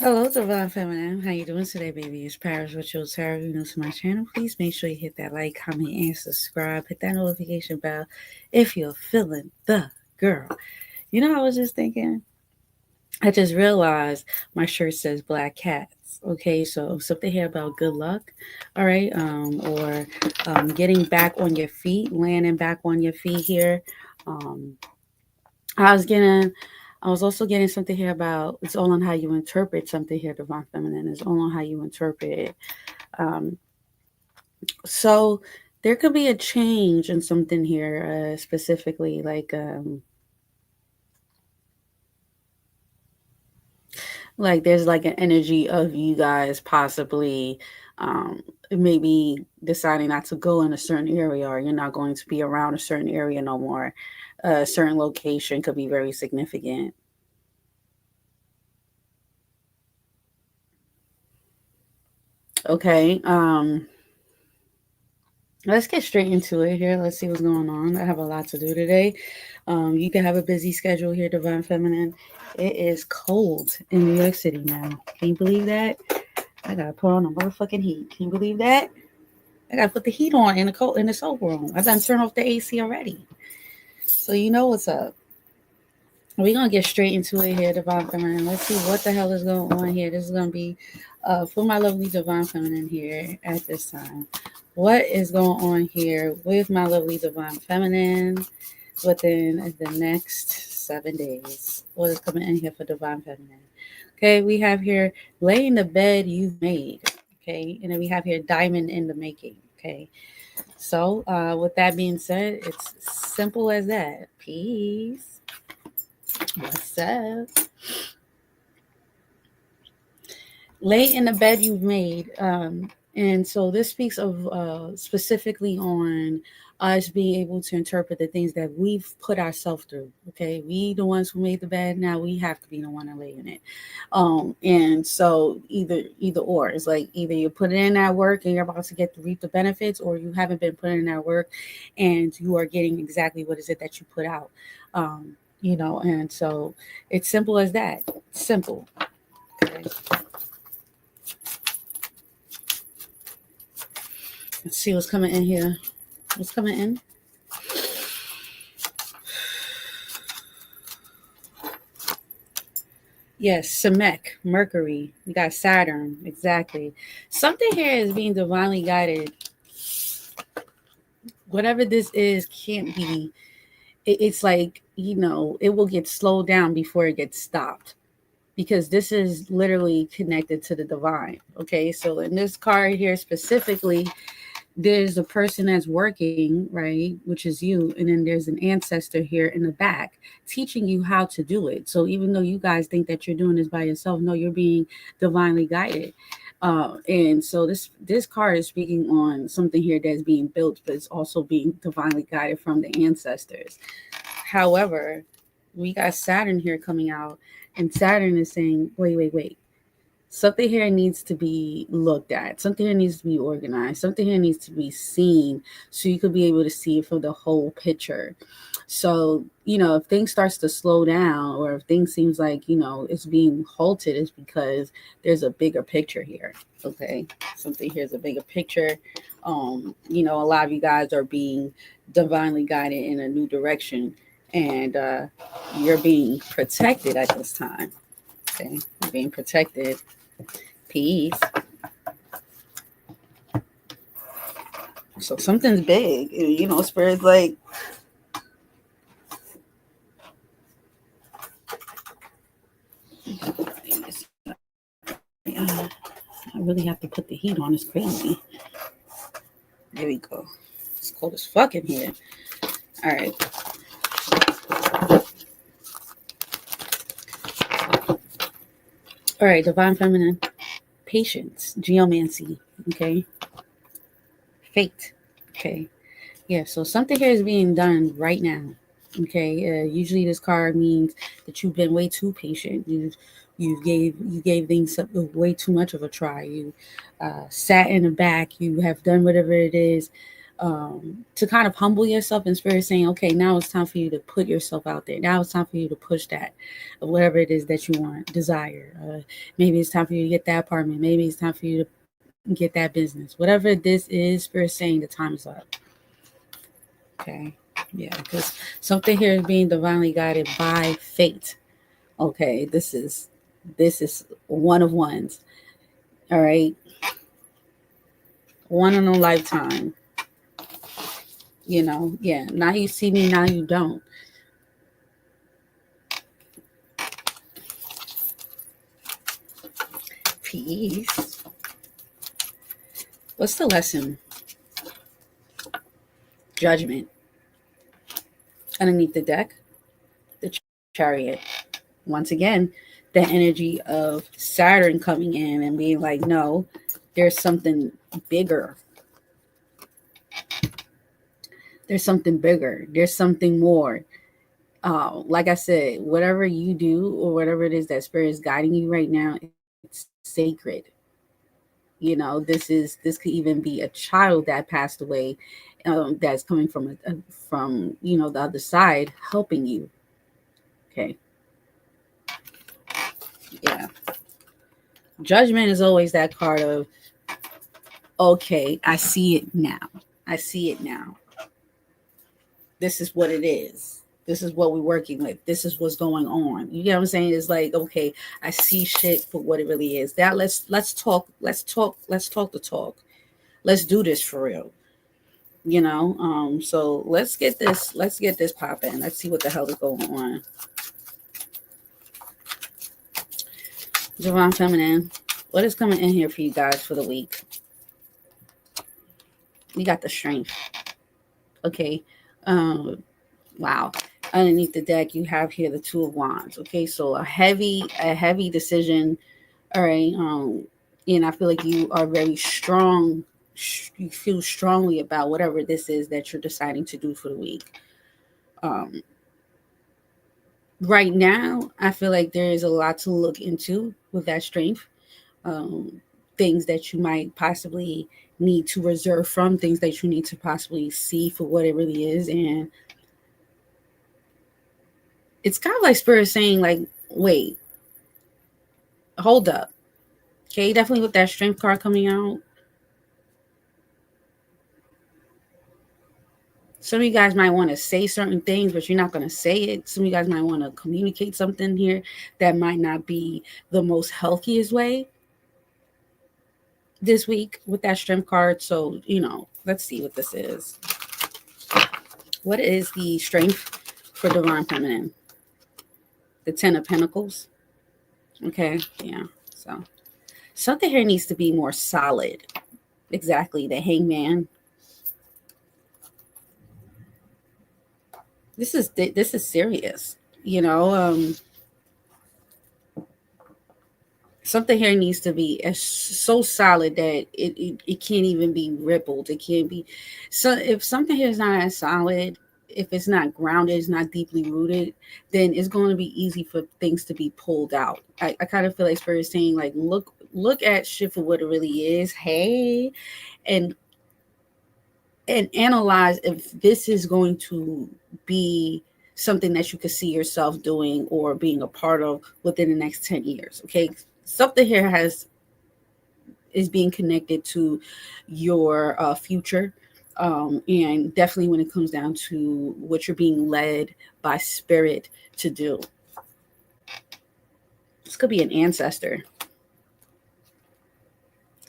Hello, Divine Feminine. How you doing today, baby? It's Paris with your tarot. If you're new to my channel, please make sure you hit that like, comment, and subscribe. Hit that notification bell if you're feeling the girl. You know, I was just thinking, I just realized my shirt says black cats. Okay, so something here about good luck, all right, or getting back on your feet, landing back on your feet here. Um, I was getting, I was also getting something here about it's all on how you interpret something here, Divine Feminine. It's all on how you interpret it. Um, so there could be a change in something here, specifically like there's like an energy of you guys possibly um, maybe deciding not to go in a certain area, or you're not going to be around a certain area no more. A certain location could be very significant. Okay. Let's get straight into it here. Let's see what's going on. I have a lot to do today. You can have a busy schedule here, Divine Feminine. It is cold in New York City now. Can you believe that? I gotta put on the motherfucking heat. Can you believe that? I gotta put the heat on in the cold in the soul room. I done turned off the AC already. So you know what's up. We're gonna get straight into it here, Divine Feminine. Let's see what the hell is going on here. This is gonna be for my lovely Divine Feminine here at this time. What is going on here with my lovely Divine Feminine within the next 7 days? What is coming in here for Divine Feminine? Okay, we have here laying the bed you've made. Okay, and then we have here diamond in the making. Okay, so with that being said, it's simple as that. Peace. What's up? Lay in the bed you've made. And so this speaks of specifically on us being able to interpret the things that we've put ourselves through. Okay, we the ones who made the bed. Now we have to be the one to lay in it. And so either or, it's like either you put in that work and you're about to get to reap the benefits, or you haven't been putting in that work and you are getting exactly what is it that you put out. Um, and so it's simple as that. Simple. Okay. Let's see what's coming in here. What's coming in? Yes, Semek, Mercury. We got Saturn. Exactly. Something here is being divinely guided. Whatever this is can't be. It's like, it will get slowed down before it gets stopped, because this is literally connected to the divine. Okay. So in this card here specifically, there's a person that's working, right, which is you, and then there's an ancestor here in the back teaching you how to do it. So even though you guys think that you're doing this by yourself, no, you're being divinely guided. And so this card is speaking on something here that's being built, but it's also being divinely guided from the ancestors. However, we got Saturn here coming out, and Saturn is saying, wait, wait, wait. Something here needs to be looked at. Something here needs to be organized. Something here needs to be seen so you could be able to see it for the whole picture. So, if things starts to slow down, or if things seems like, it's being halted, is because there's a bigger picture here. Okay. Something here's a bigger picture. A lot of you guys are being divinely guided in a new direction, and you're being protected at this time. Okay. You're being protected. Peace. So something's big. Spirit's like, I really have to put the heat on. It's crazy. There we go. It's cold as fuck in here. All right. All right. Divine Feminine. Patience. Geomancy. Okay. Fate. Okay. Yeah. So something here is being done right now. Okay. Usually this card means that you've been way too patient. You gave things way too much of a try. You sat in the back. You have done whatever it is to kind of humble yourself in spirit, saying, okay, now it's time for you to put yourself out there. Now it's time for you to push that, whatever it is that you want, desire. Maybe it's time for you to get that apartment. Maybe it's time for you to get that business. Whatever this is, spirit saying the time is up. Okay. Yeah, because something here is being divinely guided by fate. Okay, this is one of ones. All right. One in a lifetime. Yeah. Now you see me, now you don't. Peace. What's the lesson? Judgment. Underneath the deck, the Chariot. Once again, the energy of Saturn coming in and being like, no, there's something bigger. There's something bigger. There's something more. Like I said, whatever you do or whatever it is that spirit is guiding you right now, it's sacred. This could even be a child that passed away, that's coming from the other side, helping you. Okay. Yeah. Judgment is always that card of, okay, I see it now. I see it now. This is what it is. This is what we're working with. This is what's going on. You get what I'm saying? It's like, okay, I see shit for what it really is. That let's talk the talk. Let's do this for real. So let's get this popping. Let's see what the hell is going on. Divine Feminine, what is coming in here for you guys for the week? We got the Strength. Okay. Wow. Underneath the deck, you have here the Two of Wands. Okay, so a heavy decision. All right. And I feel like you are very strong. You feel strongly about whatever this is that you're deciding to do for the week. Right now, I feel like there is a lot to look into with that Strength. Things that you might possibly need to reserve from, things that you need to possibly see for what it really is. And it's kind of like Spirit saying, like, wait, hold up. Okay, definitely with that Strength card coming out. Some of you guys might want to say certain things, but you're not going to say it. Some of you guys might want to communicate something here that might not be the most healthiest way this week with that Strength card. So, let's see what this is. What is the Strength for Divine Feminine? The Ten of Pentacles. Okay, yeah. So something here needs to be more solid. Exactly, the Hangman. This is serious. Something here needs to be so solid that it can't even be rippled. It can't be. So if something here is not as solid, if it's not grounded, it's not deeply rooted, then it's going to be easy for things to be pulled out. I kind of feel like Spirit is saying, like, look at shit for what it really is. Hey, and analyze if this is going to be something that you could see yourself doing or being a part of within the next 10 years. Okay. Something here is being connected to your future. And definitely when it comes down to what you're being led by Spirit to do. This could be an ancestor.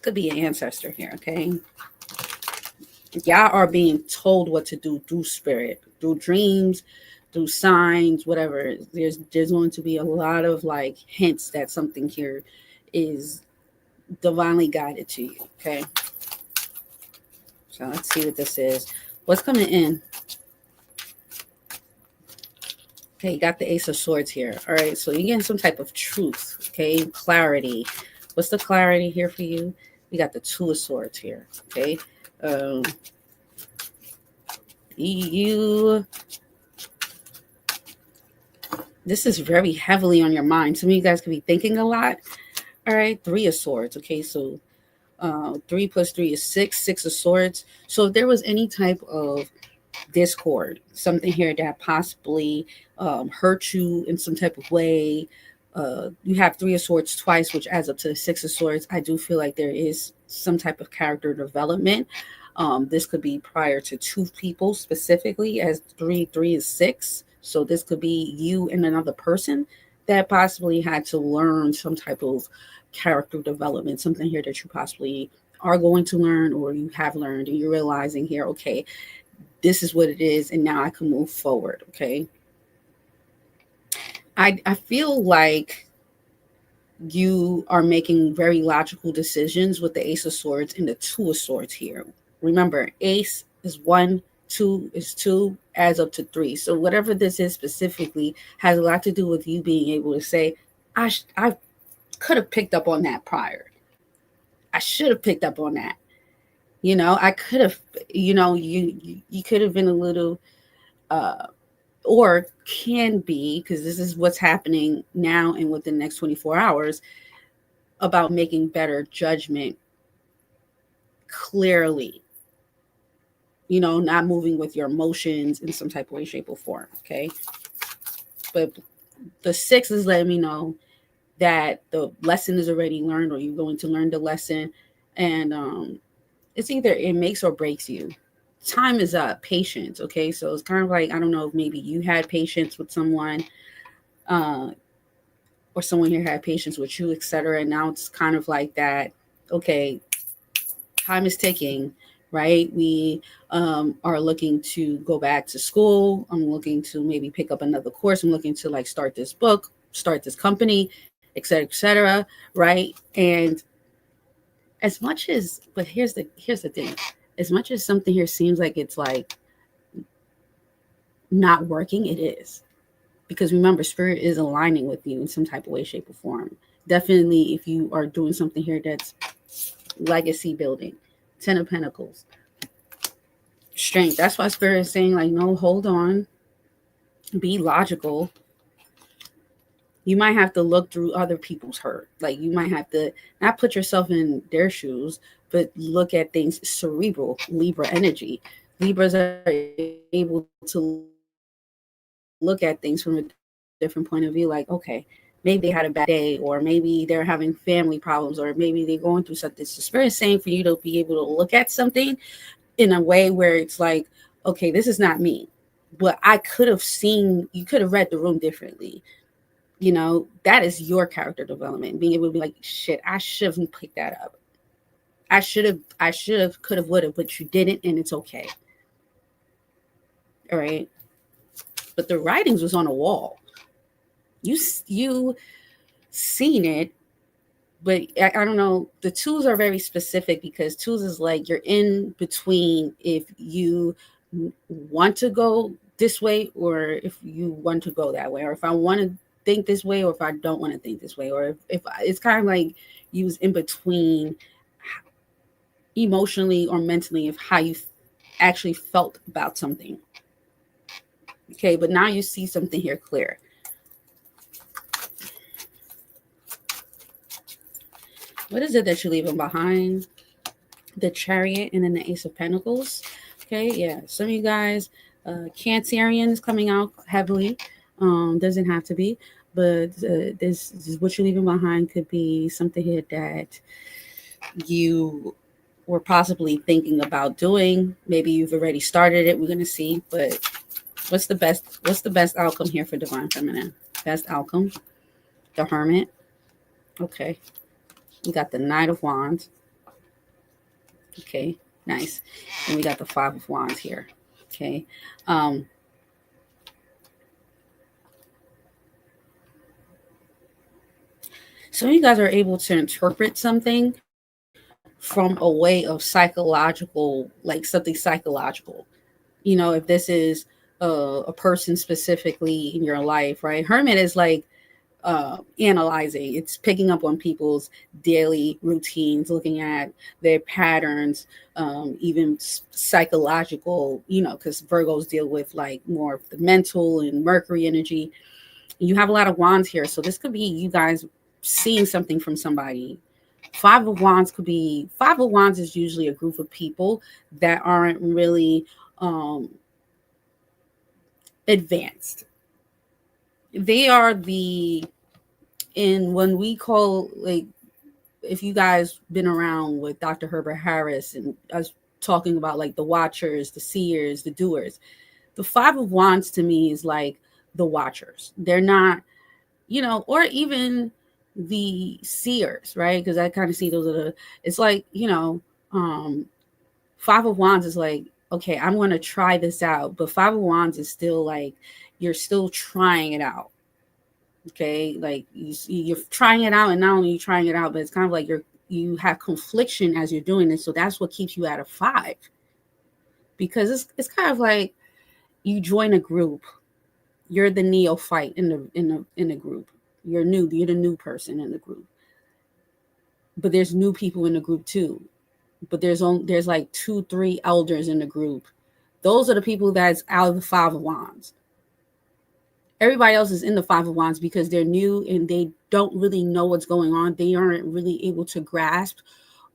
Could be an ancestor here, okay? Y'all are being told what to do through Spirit, through dreams, through signs, whatever. There's going to be a lot of like hints that something here is divinely guided to you, okay? So let's see what this is. What's coming in? Okay, you got the Ace of Swords here. All right, so you're getting some type of truth, okay? Clarity. What's the clarity here for you? We got the Two of Swords here, okay? This is very heavily on your mind. Some of you guys could be thinking a lot. All right, Three of Swords. Okay, so 3 plus 3 is 6, 6 of swords. So if there was any type of discord, something here that possibly hurt you in some type of way, you have 3 of swords twice, which adds up to the 6 of swords. I do feel like there is some type of character development. This could be prior to 2 people specifically, as 3 is 6. So this could be you and another person that possibly had to learn some type of character development, something here that you possibly are going to learn or you have learned, and you're realizing here, okay, this is what it is, and now I can move forward. Okay. I feel like you are making very logical decisions with the Ace of Swords and the 2 of Swords here. Remember, Ace is 1, 2 is 2, adds up to 3. So whatever this is specifically has a lot to do with you being able to say, I could have picked up on that prior. I should have picked up on that. I could have, you could have been a little, or can be, because this is what's happening now and within the next 24 hours, about making better judgment clearly, not moving with your emotions in some type of way, shape, or form. Okay. But the 6 is letting me know that the lesson is already learned, or you're going to learn the lesson. And it's either it makes or breaks you. Time is up. Patience. Okay. So it's kind of like, I don't know if maybe you had patience with someone, or someone here had patience with you, etc. And now it's kind of like that. Okay, time is ticking, right? We are looking to go back to school. I'm looking to maybe pick up another course. I'm looking to like start this book, start this company, etc., right? And but here's the thing. As much as something here seems like it's like not working, it is. Because remember, spirit is aligning with you in some type of way, shape, or form. Definitely, if you are doing something here that's legacy building, 10 of Pentacles, strength. That's why spirit is saying, like, no, hold on, be logical. You might have to look through other people's hurt. Like, you might have to not put yourself in their shoes, but look at things cerebral, Libra energy. Libras are able to look at things from a different point of view. Like, okay, maybe they had a bad day, or maybe they're having family problems, or maybe they're going through something. So spirit is saying for you to be able to look at something in a way where it's like, okay, this is not me, but I could have seen, you could have read the room differently. That is your character development. Being able to be like, shit, I should have picked that up. I should have, could have, would have, but you didn't, and it's okay. All right. But the writings was on a wall. You seen it, but I don't know. The 2s are very specific, because 2s is like you're in between if you want to go this way, or if you want to go that way, or if I want to think this way, or if I don't want to think this way, or if it's kind of like you was in between emotionally or mentally of how you actually felt about something. Okay, but now you see something here clear. What is it that you're leaving behind? The Chariot and then the Ace of Pentacles. Okay, yeah. Some of you guys, Cancerian is coming out heavily. Doesn't have to be, but this is what you're leaving behind. Could be something here that you were possibly thinking about doing. Maybe you've already started it. We're gonna see. But what's the best outcome here for Divine Feminine? Best outcome, the Hermit. Okay. We got the Knight of Wands. Okay, nice. And we got the 5 of Wands here. Okay. So you guys are able to interpret something from a way of psychological, like something psychological. If this is a person specifically in your life, right? Hermit is like analyzing. It's picking up on people's daily routines, looking at their patterns, even psychological, because Virgos deal with like more of the mental and Mercury energy. You have a lot of wands here. So this could be you guys seeing something from somebody, Five of Wands could be, Five of Wands is usually a group of people that aren't really advanced. They are the, in when we call, like, if you guys been around with Dr. Herbert Harris and us talking about like the watchers, the seers, the doers, the Five of Wands to me is like the watchers. They're not, or even the seers, right? Because I kind of see those are the, it's like, Five of Wands is like, okay, I'm going to try this out. But Five of Wands is still like, you're still trying it out. Okay. Like you're trying it out, and not only you trying it out, but it's kind of like you have confliction as you're doing this. So that's what keeps you at a 5, because it's kind of like you join a group. You're the neophyte in the group. You're the new person in the group. But there's new people in the group too. But there's like 2-3 elders in the group. Those are the people that's out of the Five of Wands. Everybody else is in the Five of Wands because they're new and they don't really know what's going on. They aren't really able to grasp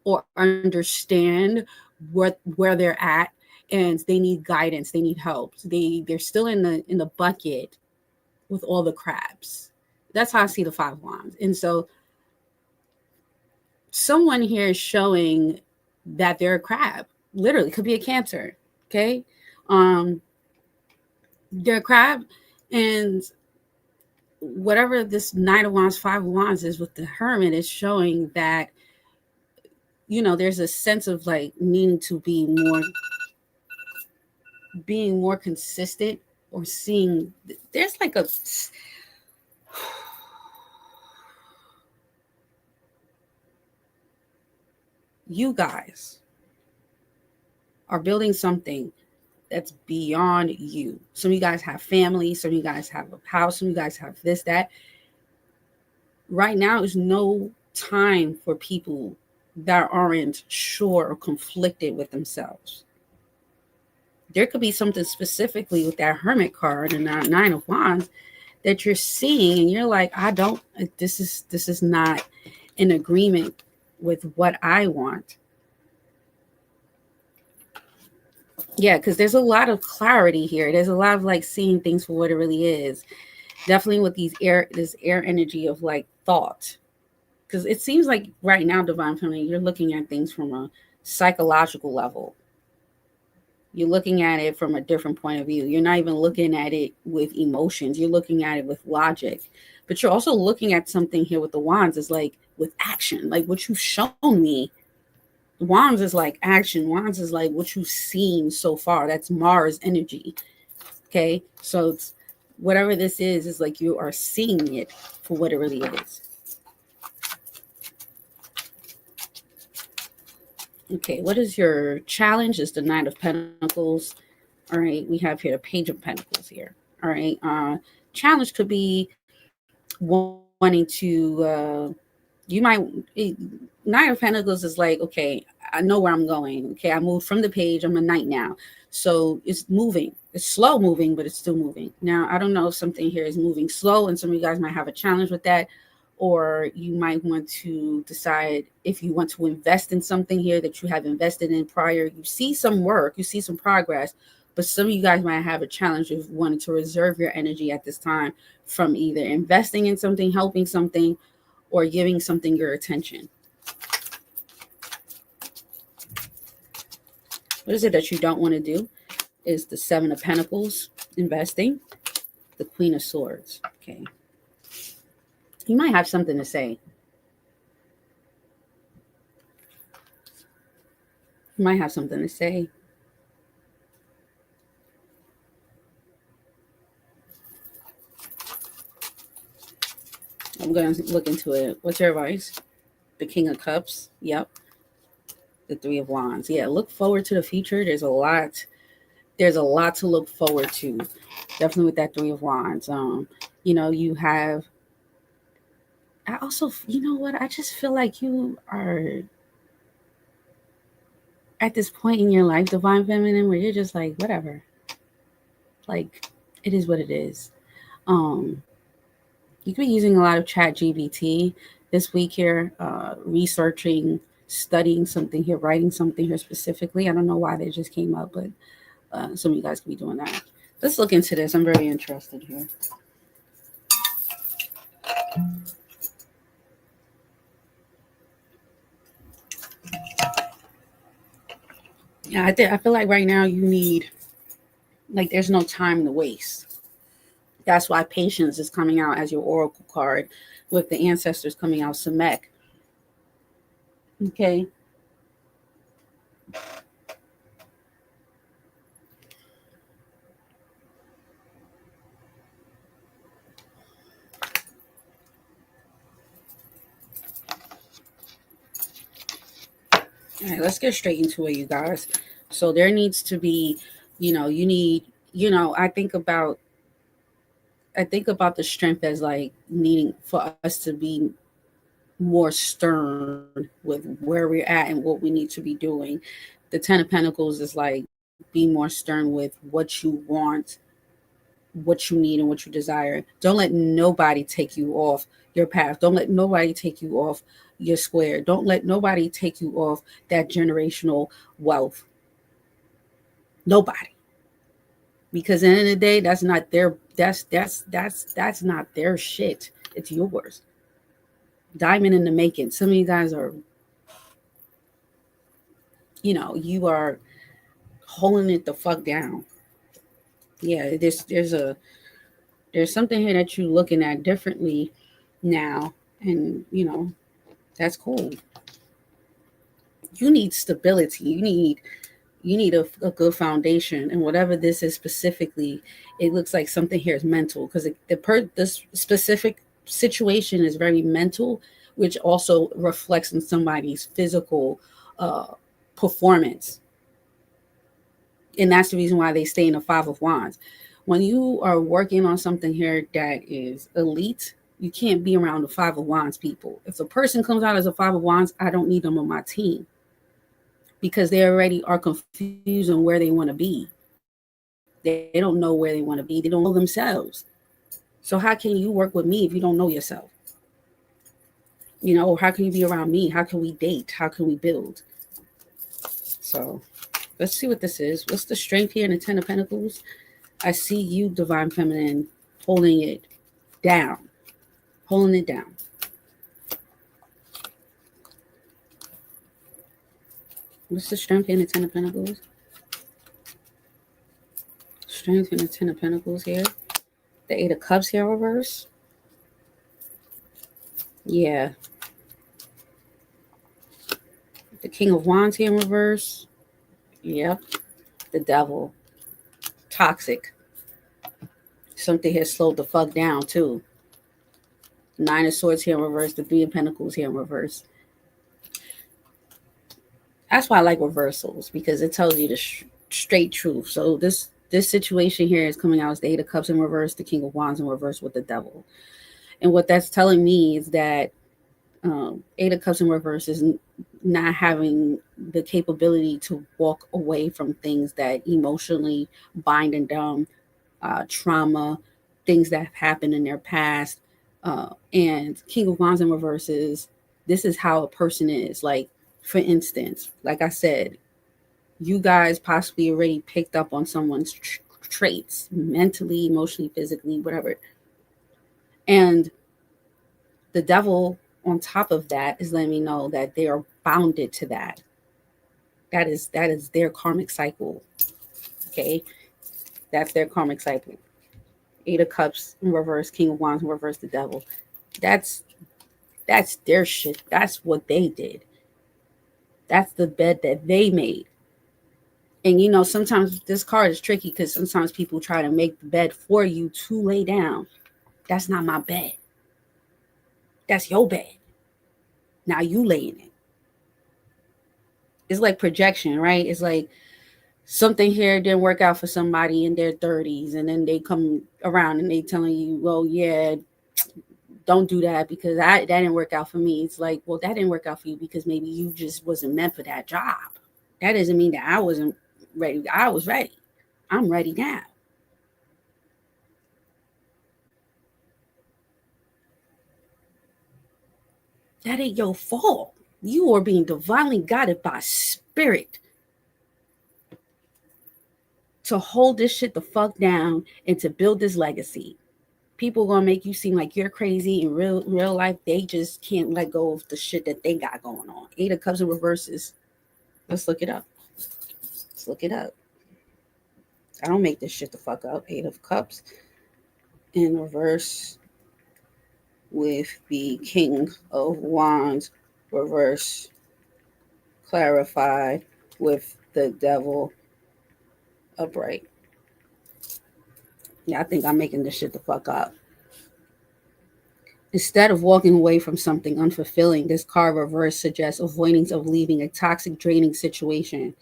or understand where they're at, and they need guidance. They need help. They're still in the bucket with all the crabs. That's how I see the Five of Wands. And so someone here is showing that they're a crab. Literally, could be a Cancer. Okay, they're a crab, and whatever this Knight of Wands, Five of Wands is with the Hermit is showing that, there's a sense of like needing to being more consistent, or seeing, there's like a, you guys are building something that's beyond you. Some of you guys have family, some of you guys have a house, some of you guys have this, that. Right now is no time for people that aren't sure or conflicted with themselves. There could be something specifically with that Hermit card and that Nine of Wands that you're seeing, and you're like, this is not in agreement with what I want. Yeah, because there's a lot of clarity here. There's a lot of like seeing things for what it really is. Definitely with this air energy of like thought. Because it seems like right now, Divine Feminine, you're looking at things from a psychological level. You're looking at it from a different point of view. You're not even looking at it with emotions. You're looking at it with logic. But you're also looking at something here with the Wands is like with action, like what you've shown me. Wands is like action. Wands is like what you've seen so far. That's Mars energy. Okay. So it's whatever this is like you are seeing it for what it really is. Okay. What is your challenge? Is the Knight of Pentacles. All right. We have here the Page of Pentacles here. All right. Challenge could be wanting to, you might, Nine of Pentacles is like, okay, I know where I'm going. Okay, I moved from the page. I'm a knight now. So it's moving. It's slow moving, but it's still moving. Now, I don't know if something here is moving slow, and some of you guys might have a challenge with that, or you might want to decide if you want to invest in something here that you have invested in prior. You see some work, you see some progress, but some of you guys might have a challenge of wanting to reserve your energy at this time from either investing in something, helping something, or giving something your attention. What is it that you don't want to do? Is the Seven of Pentacles, investing, the Queen of Swords. Okay. You might have something to say. You might have something to say. I'm going to look into it. What's your advice? The King of Cups. Yep. The Three of Wands. Yeah, look forward to the future. There's a lot to look forward to. Definitely with that Three of Wands. You have, I also, you know what? I just feel like you are at this point in your life, Divine Feminine, where you're just like, whatever. Like, it is what it is. You could be using a lot of Chat GBT. this week here, researching, studying something here, writing something here specifically. I don't know why they just came up, but some of you guys could be doing that. Let's look into this. I'm very interested here. Yeah, I feel like right now you need, like, there's no time to waste. That's why patience is coming out as your oracle card, with the ancestors coming out Samek. Okay. All right, let's get straight into it, you guys. So there needs to be, you need, I think about the strength as like needing for us to be more stern with where we're at and what we need to be doing. The Ten of Pentacles is like, be more stern with what you want, what you need, and what you desire. Don't let nobody take you off your path. Don't let nobody take you off your square. Don't let nobody take you off that generational wealth. Nobody. Because at the end of the day, that's not their that's not their shit. It's yours. Diamond in the making. Some of you guys are, you are holding it the fuck down. Yeah, there's something here that you're looking at differently now, and that's cool. You need stability. You need a good foundation, and whatever this is specifically, it looks like something here is mental, because this specific situation is very mental, which also reflects in somebody's physical uh, performance. And that's the reason why they stay in the Five of Wands. When you are working on something here that is elite, you can't be around the Five of Wands people. If a person comes out as a Five of Wands, I don't need them on my team, because they already are confused on where they want to be. They don't know where they want to be. They don't know themselves. So how can you work with me if you don't know yourself? How can you be around me? How can we date? How can we build? So let's see what this is. What's the strength here in the Ten of Pentacles? I see you, Divine Feminine, holding it down. Holding it down. What's the strength in the Ten of Pentacles? Strength in the Ten of Pentacles here. The Eight of Cups here reverse. Yeah. The King of Wands here in reverse. Yep. The Devil. Toxic. Something here slowed the fuck down too. Nine of Swords here in reverse. The Three of Pentacles here in reverse. That's why I like reversals, because it tells you the straight truth. So this situation here is coming out as the Eight of Cups in reverse, the King of Wands in reverse with the Devil. And what that's telling me is that Eight of Cups in reverse is not having the capability to walk away from things that emotionally bind and down, trauma, things that have happened in their past. And King of Wands in reverse is, this is how a person is. Like, for instance, like I said, you guys possibly already picked up on someone's traits, mentally, emotionally, physically, whatever. And the Devil on top of that is letting me know that they are bounded to that. That is their karmic cycle. Okay, that's their karmic cycle. Eight of Cups in reverse, King of Wands in reverse, the Devil. That's their shit. That's what they did. That's the bed that they made. And sometimes this card is tricky, because sometimes people try to make the bed for you to lay down. That's not my bed. That's your bed. Now you lay in it. It's like projection, right? It's like something here didn't work out for somebody in their 30s, and then they come around and they telling you, well, yeah, don't do that because that didn't work out for me. It's like, well, that didn't work out for you because maybe you just wasn't meant for that job. That doesn't mean that I wasn't ready. I was ready. I'm ready now. That ain't your fault. You are being divinely guided by spirit to hold this shit the fuck down and to build this legacy. People gonna make you seem like you're crazy in real life. They just can't let go of the shit that they got going on. Eight of Cups in reverses. Let's look it up. Let's look it up. I don't make this shit the fuck up. Eight of Cups in reverse with the King of Wands reverse clarified with the Devil upright. Yeah, I think I'm making this shit the fuck up. Instead of walking away from something unfulfilling, this card reverse suggests avoidance of leaving a toxic, draining situation,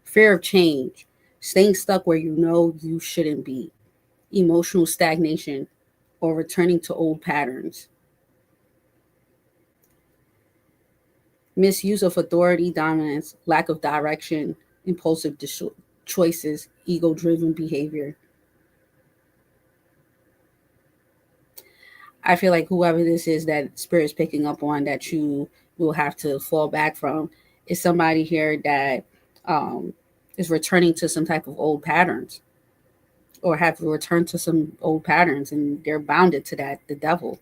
fear of change, staying stuck where you know you shouldn't be, emotional stagnation, or returning to old patterns. Misuse of authority, dominance, lack of direction, impulsive choices, ego driven behavior. I feel like whoever this is that spirit's picking up on that you will have to fall back from is somebody here that is returning to some type of old patterns or have returned to some old patterns and they're bounded to that, the devil.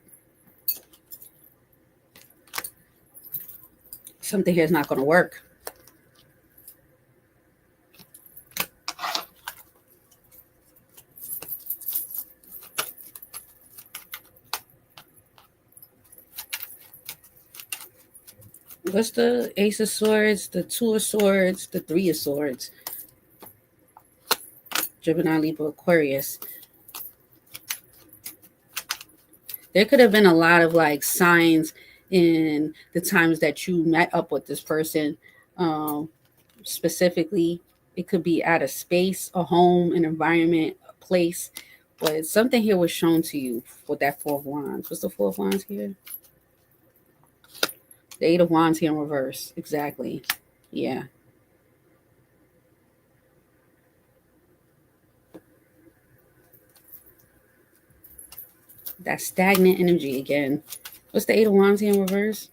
Something here is not going to work. What's the Ace of Swords, the Two of Swords, the Three of Swords? Gemini, Libra, Aquarius. There could have been a lot of like signs in the times that you met up with this person. Specifically, it could be at a space, a home, an environment, a place. But something here was shown to you with that Four of Wands. What's the Four of Wands here? The Eight of Wands here in reverse. Exactly. Yeah. That stagnant energy again. What's the Eight of Wands here in reverse?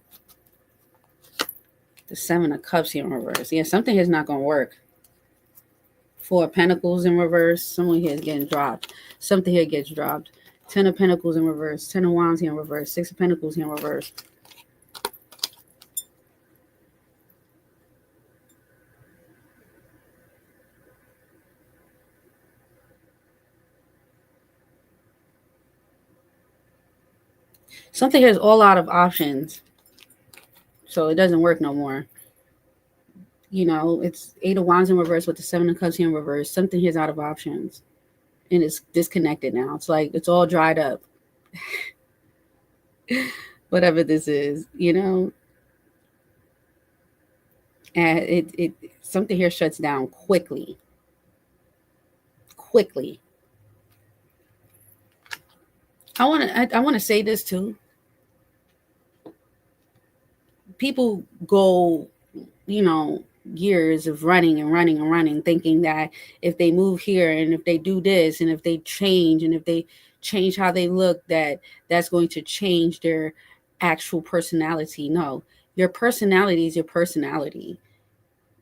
The Seven of Cups here in reverse. Yeah, something here is not going to work. Four of Pentacles in reverse. Someone here is getting dropped. Something here gets dropped. Ten of Pentacles in reverse. Ten of Wands here in reverse. Six of Pentacles here in reverse. Something here is all out of options. So it doesn't work no more. You know, it's Eight of Wands in reverse with the Seven of Cups here in reverse. Something here's out of options. And it's disconnected now. It's like it's all dried up. Whatever this is, you know. And it something here shuts down quickly. Quickly. I wanna say this too. People go, you know, years of running and running and running, thinking that if they move here and if they do this and if they change and if they change how they look, that that's going to change their actual personality. No, your personality is your personality.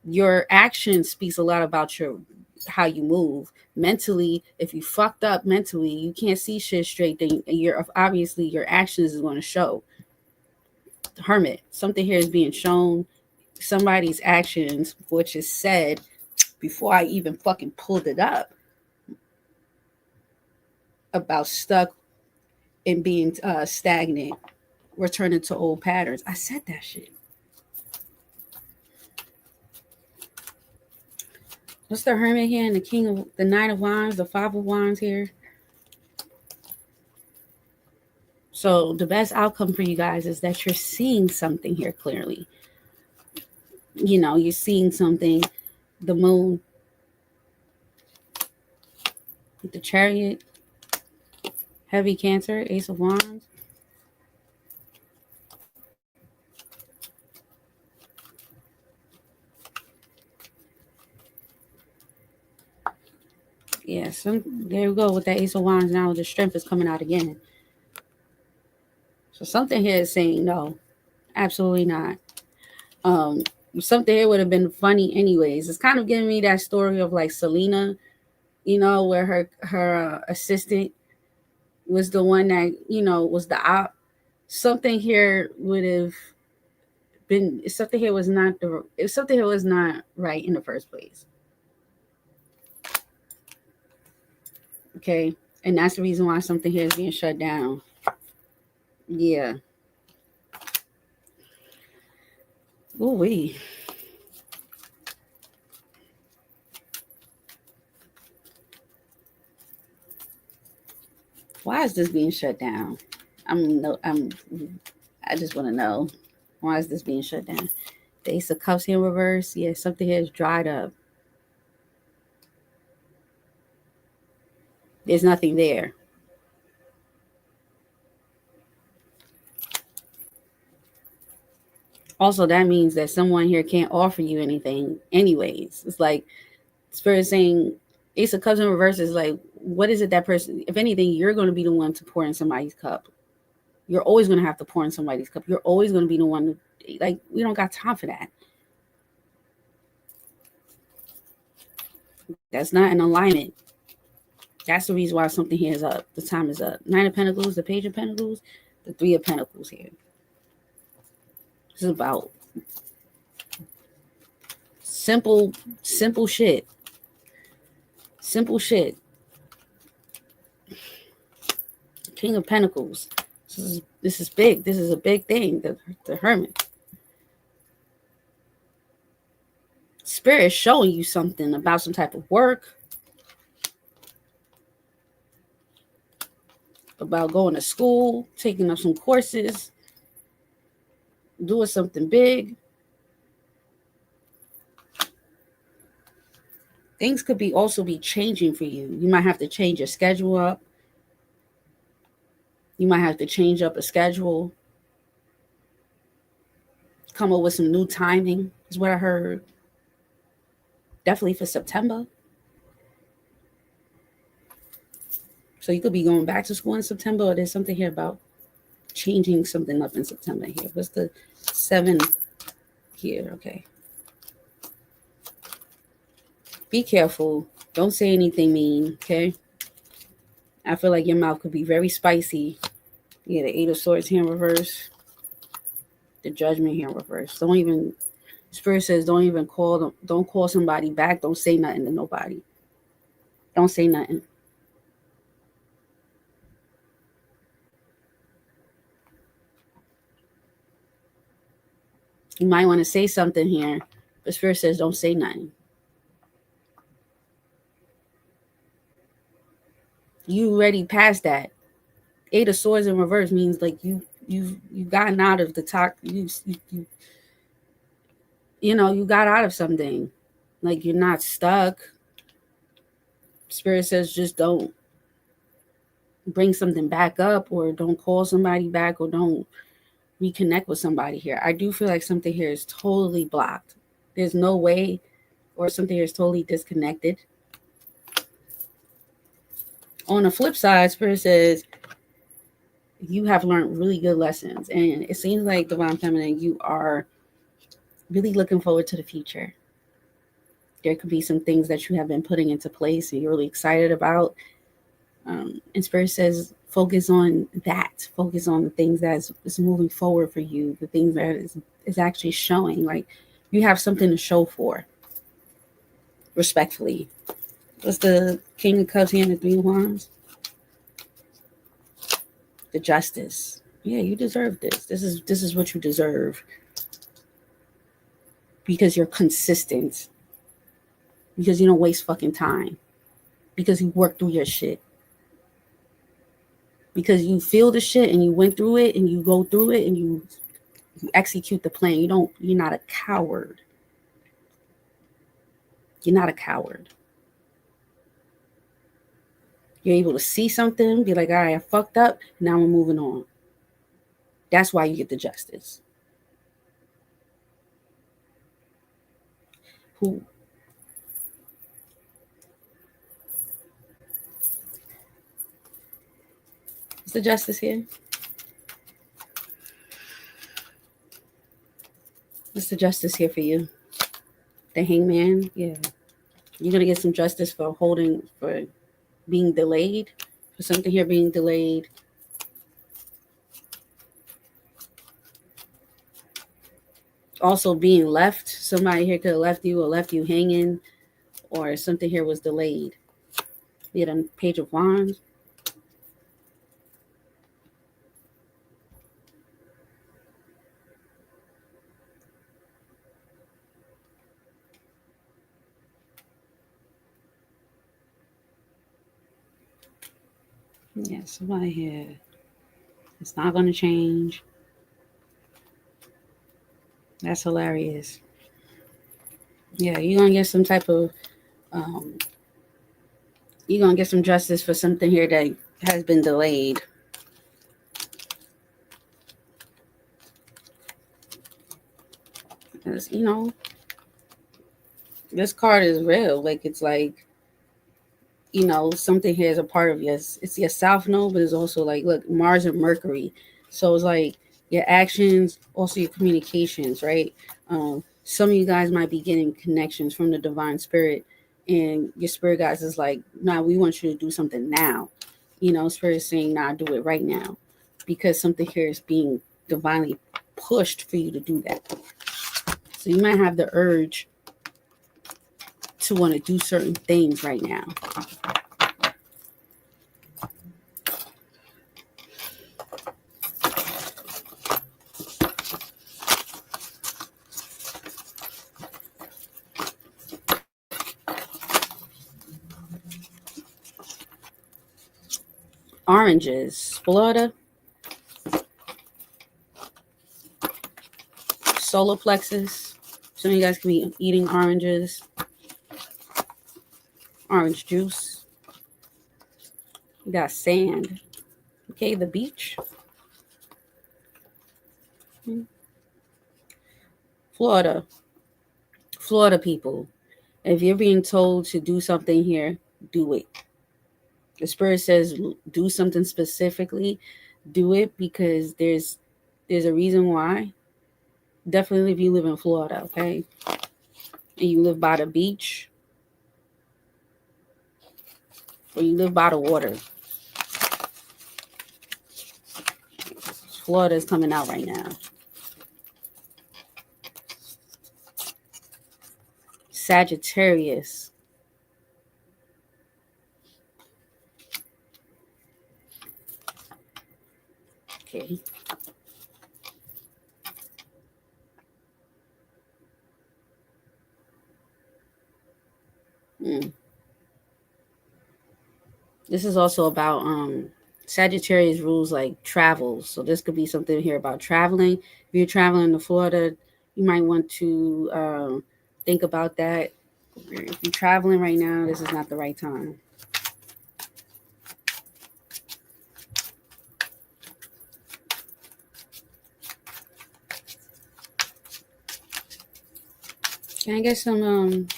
Your action speaks a lot about your how you move mentally. If you fucked up mentally, you can't see shit straight, then you're obviously your actions is going to show. Hermit, something here is being shown. Somebody's actions, which is said before I even fucking pulled it up, about stuck and being stagnant, returning to old patterns. I said that shit. What's the Hermit here and the King of the Nine of Wands, the Five of Wands here? So the best outcome for you guys is that you're seeing something here clearly. You know, you're seeing something. The Moon, the Chariot, Heavy Cancer, Ace of Wands. Yeah, there we go with that Ace of Wands. Now the strength is coming out again. So something here is saying no. Absolutely not. Um, Something here would have been funny anyways. It's kind of giving me that story of like Selena, where her assistant was the one that was the op. Something here would have been something here was not the if something here was not right in the first place. Okay, and that's the reason why something here is being shut down. Yeah. Oh wee. Why is this being shut down? I'm no. I'm. I just want to know why is this being shut down? The Ace of Cups here in reverse. Yeah, something here is dried up. There's nothing there. Also, that means that someone here can't offer you anything, anyways. It's like Spirit saying Ace of Cups in reverse is like, what is it that person? If anything, you're going to be the one to pour in somebody's cup. You're always going to have to pour in somebody's cup. You're always going to be the one to, like, we don't got time for that. That's not in alignment. That's the reason why something here is up. The time is up. Nine of Pentacles, the Page of Pentacles, the Three of Pentacles here. This is about simple shit. Simple shit. King of Pentacles. This is big. This is a big thing. The Hermit. Spirit is showing you something about some type of work, about going to school, taking up some courses, doing something big. Things could be also be changing for you. You might have to change your schedule up. You might have to change up a schedule. Come up with some new timing is what I heard. Definitely for September. So you could be going back to school in September, or there's something here about changing something up in September here. What's the 7 here? Okay. Be careful. Don't say anything mean, okay? I feel like your mouth could be very spicy. Yeah, the 8 of Swords here in reverse. The Judgment here in reverse. Spirit says don't call somebody back. Don't say nothing to nobody. Don't say nothing. You might want to say something here, but Spirit says don't say nothing. You already passed that. 8 of Swords in reverse means like you've gotten out of the talk. You got out of something. Like you're not stuck. Spirit says just don't bring something back up, or don't call somebody back, or don't reconnect with somebody here. I do feel like something here is totally blocked. There's no way, or something here is totally disconnected. On the flip side, Spirit says you have learned really good lessons, and it seems like Divine Feminine, you are really looking forward to the future. There could be some things that you have been putting into place and you're really excited about. And Spirit says focus on that. Focus on the things that is moving forward for you, the things that is actually showing. Like you have something to show for. Respectfully. What's the King of Cups here and the Three of Wands? The Justice. Yeah, you deserve this. This is what you deserve. Because you're consistent. Because you don't waste fucking time. Because you work through your shit. Because you feel the shit and you went through it and you go through it and you execute the plan. You're not a coward. You're not a coward. You're able to see something, be like, all right, I fucked up. Now we're moving on. That's why you get the Justice. Who? Is the Justice here? What's the justice here for you? The hangman? Yeah. You're going to get some justice for being delayed. For something here being delayed. Also being left. Somebody here could have left you or left you hanging. Or something here was delayed. You had a Page of Wands. Yeah, somebody here. It's not going to change. That's hilarious. Yeah, you're going to get some type of, you're going to get some justice for something here that has been delayed. Because, this card is real. Like, it's like, something here is a part of yes. It's your South Node, but it's also like, look, Mars and Mercury. So it's like your actions, also your communications, right? Some of you guys might be getting connections from the divine spirit, and your spirit guys is like, nah, we want you to do something now. Spirit is saying, nah, do it right now, because something here is being divinely pushed for you to do that. So you might have the urge to want to do certain things right now. Oranges, Florida, solar plexus. Some of you guys can be eating oranges, orange juice. You got sand. Okay, the beach. Florida people. If you're being told to do something here, do it. The spirit says do something specifically, do it, because there's a reason why. Definitely if you live in Florida, okay? And you live by the beach, or you live by the water. Florida is coming out right now. Sagittarius. Okay. This is also about Sagittarius rules like travel. So this could be something here about traveling. If you're traveling to Florida, you might want to think about that. If you're traveling right now, this is not the right time. Can I get some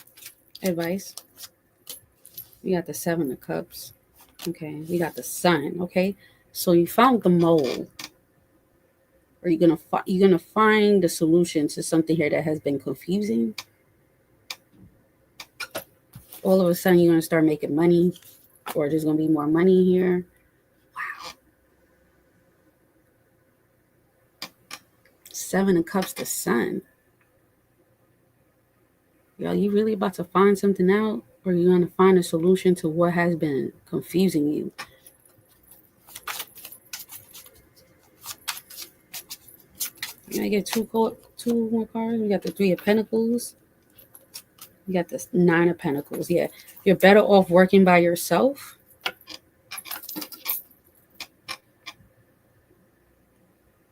advice? We got the Seven of Cups. Okay, we got the Sun. Okay, so you found the mole. Are you gonna find the solution to something here that has been confusing? All of a sudden, you're gonna start making money, or there's gonna be more money here. Wow. Seven of Cups, the Sun. Yo, you really about to find something out, or you gonna find a solution to what has been confusing you? I get two more cards. We got the Three of Pentacles. You got the Nine of Pentacles. Yeah, you're better off working by yourself.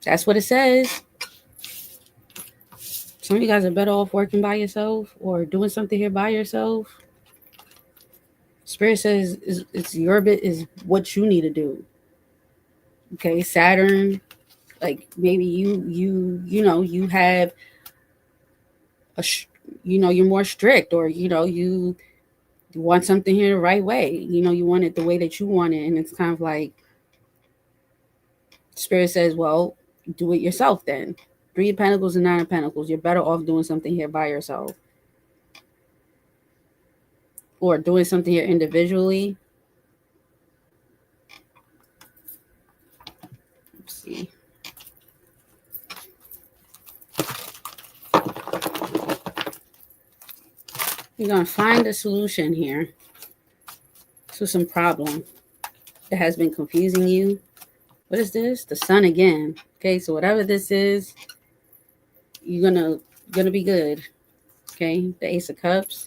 That's what it says. Some of you guys are better off working by yourself or doing something here by yourself. Spirit says it's your bit is what you need to do. Okay, Saturn, like maybe you have you're more strict, or you want something here the right way. You want it the way that you want it, and it's kind of like Spirit says, well, do it yourself then. Three of Pentacles and Nine of Pentacles. You're better off doing something here by yourself. Or doing something here individually. Let's see. You're going to find a solution here to some problem that has been confusing you. What is this? The Sun again. Okay, so whatever this is, you're gonna be good. Okay, the Ace of Cups.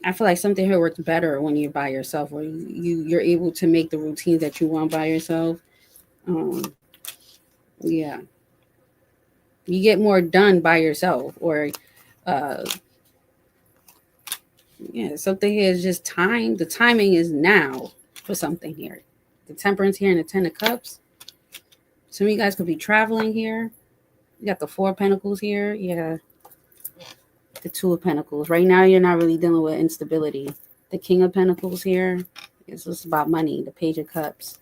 I feel like something here works better when you're by yourself, or you're able to make the routines that you want by yourself. Yeah, you get more done by yourself, or yeah, something here is just time. The timing is now for something here. The Temperance here and the Ten of Cups. Some of you guys could be traveling here. You got the Four of Pentacles here. Yeah. The Two of Pentacles. Right now, you're not really dealing with instability. The King of Pentacles here is just about money. The Page of Cups.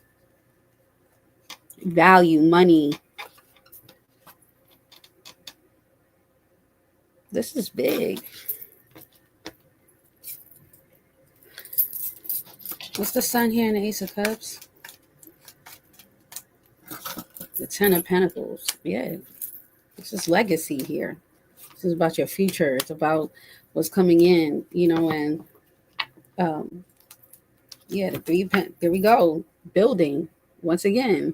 Value, money. This is big. What's the Sun here in the Ace of Cups? The Ten of Pentacles. Yeah. This is legacy here. This is about your future. It's about what's coming in, and yeah, the there we go. Building once again.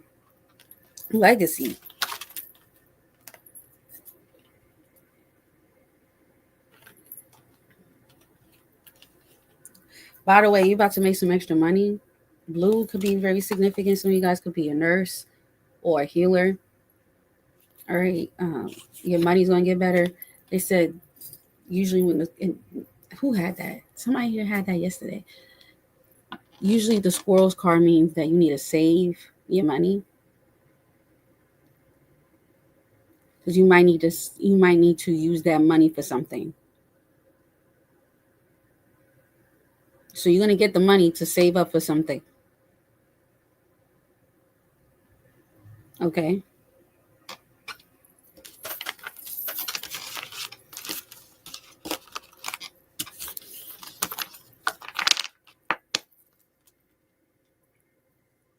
Legacy. By the way, you're about to make some extra money. Blue could be very significant. Some of you guys could be a nurse or a healer. All right. Your money's going to get better. They said usually who had that? Somebody here had that yesterday. Usually the squirrels card means that you need to save your money. Because you might need to use that money for something. So you're going to get the money to save up for something. Okay.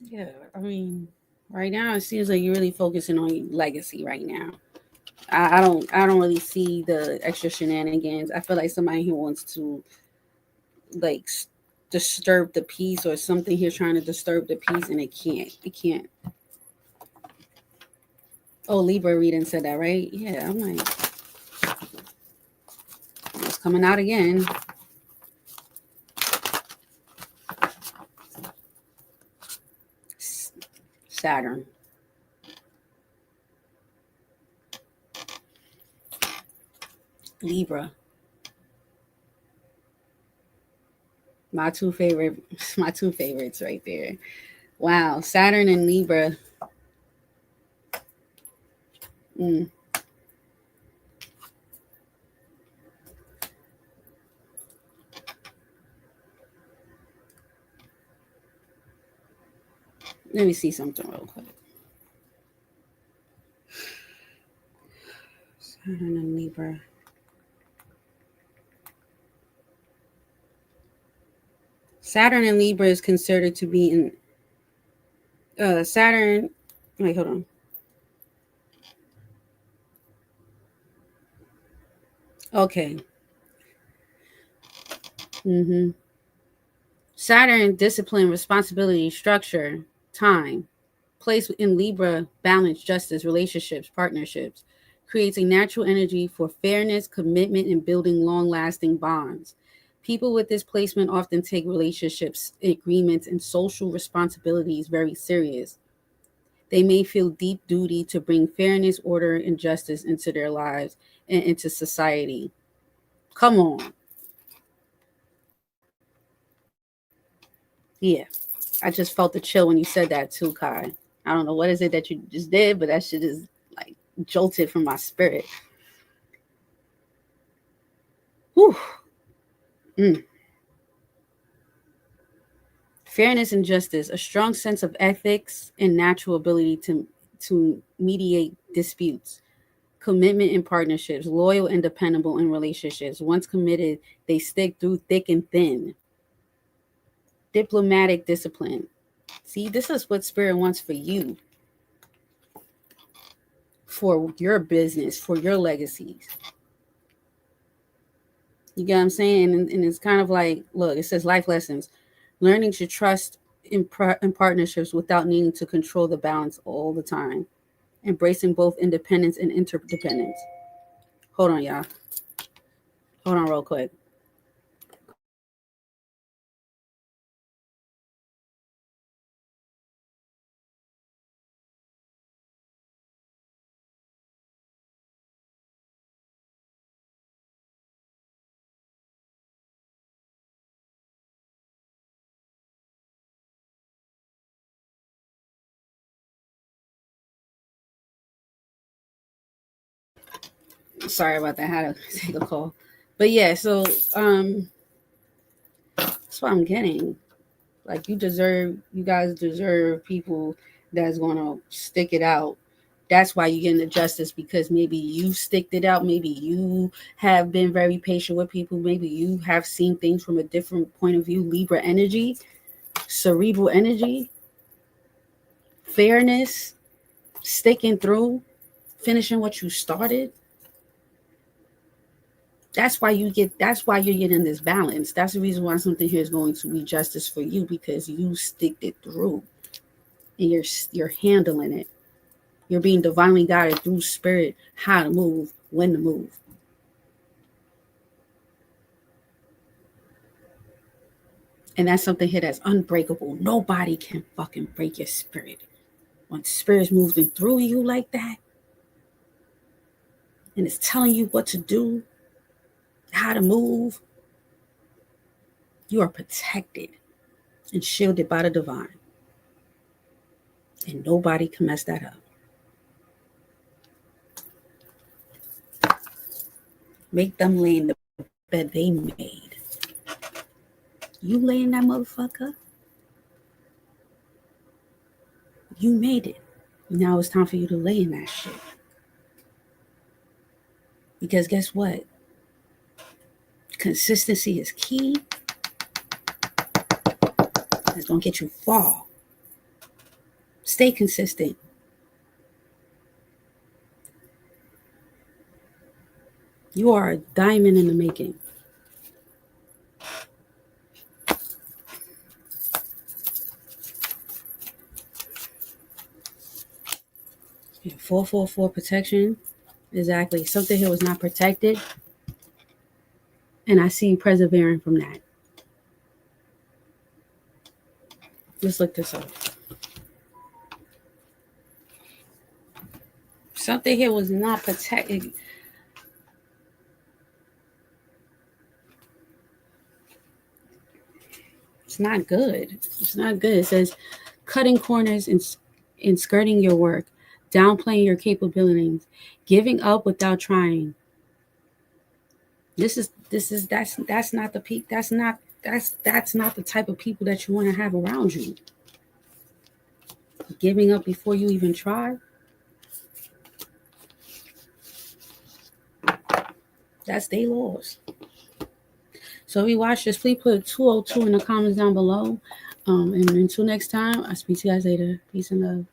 Yeah, I mean, right now it seems like you're really focusing on your legacy right now. I don't really see the extra shenanigans. I feel like somebody who wants to like disturb the peace, or something here trying to disturb the peace, and it can't. Oh, Libra reading said that, right? Yeah, I'm like, it's coming out again. Saturn. Libra. My two favorites right there. Wow, Saturn and Libra. Let me see something real quick. Saturn and Libra. Saturn and Libra is considered to be in Saturn. Wait, hold on. Okay. Saturn, discipline, responsibility, structure, time. Place in Libra, balance, justice, relationships, partnerships. Creates a natural energy for fairness, commitment, and building long-lasting bonds. People with this placement often take relationships, agreements, and social responsibilities very serious. They may feel deep duty to bring fairness, order, and justice into their lives and into society. Come on. Yeah, I just felt the chill when you said that too, Kai. I don't know what is it that you just did, but that shit is like jolted from my spirit. Whew. Mm. Fairness and justice, a strong sense of ethics and natural ability to mediate disputes. Commitment in partnerships, loyal and dependable in relationships. Once committed, they stick through thick and thin. Diplomatic discipline. See, this is what spirit wants for you, for your business, for your legacies. You get what I'm saying? And it's kind of like, look, it says life lessons. Learning to trust in partnerships without needing to control the balance all the time. Embracing both independence and interdependence. Hold on, y'all. Hold on, real quick. Sorry about that. I had to take a call. But yeah, so that's what I'm getting. Like you guys deserve people that's gonna stick it out. That's why you're getting the justice, because maybe you sticked it out. Maybe you have been very patient with people. Maybe you have seen things from a different point of view. Libra energy, cerebral energy, fairness, sticking through, finishing what you started. That's why you're getting this balance. That's the reason why something here is going to be justice for you, because you sticked it through and you're handling it. You're being divinely guided through spirit how to move, when to move. And that's something here that's unbreakable. Nobody can fucking break your spirit. When spirit's moving through you like that and it's telling you what to do, how to move, you are protected and shielded by the divine. And nobody can mess that up. Make them lay in the bed they made. You lay in that motherfucker, you made it. Now it's time for you to lay in that shit. Because guess what? Consistency is key. It's going to get you far. Stay consistent. You are a diamond in the making. Yeah, 444 protection. Exactly. Something here was not protected. And I see you persevering from that. Let's look this up. Something here was not protected. It's not good. It's not good. It says cutting corners and skirting your work, downplaying your capabilities, giving up without trying. That's not the peak. That's not the type of people that you want to have around you. Giving up before you even try. That's their laws. So if you watch this, please put 202 in the comments down below. And until next time, I'll speak to you guys later. Peace and love.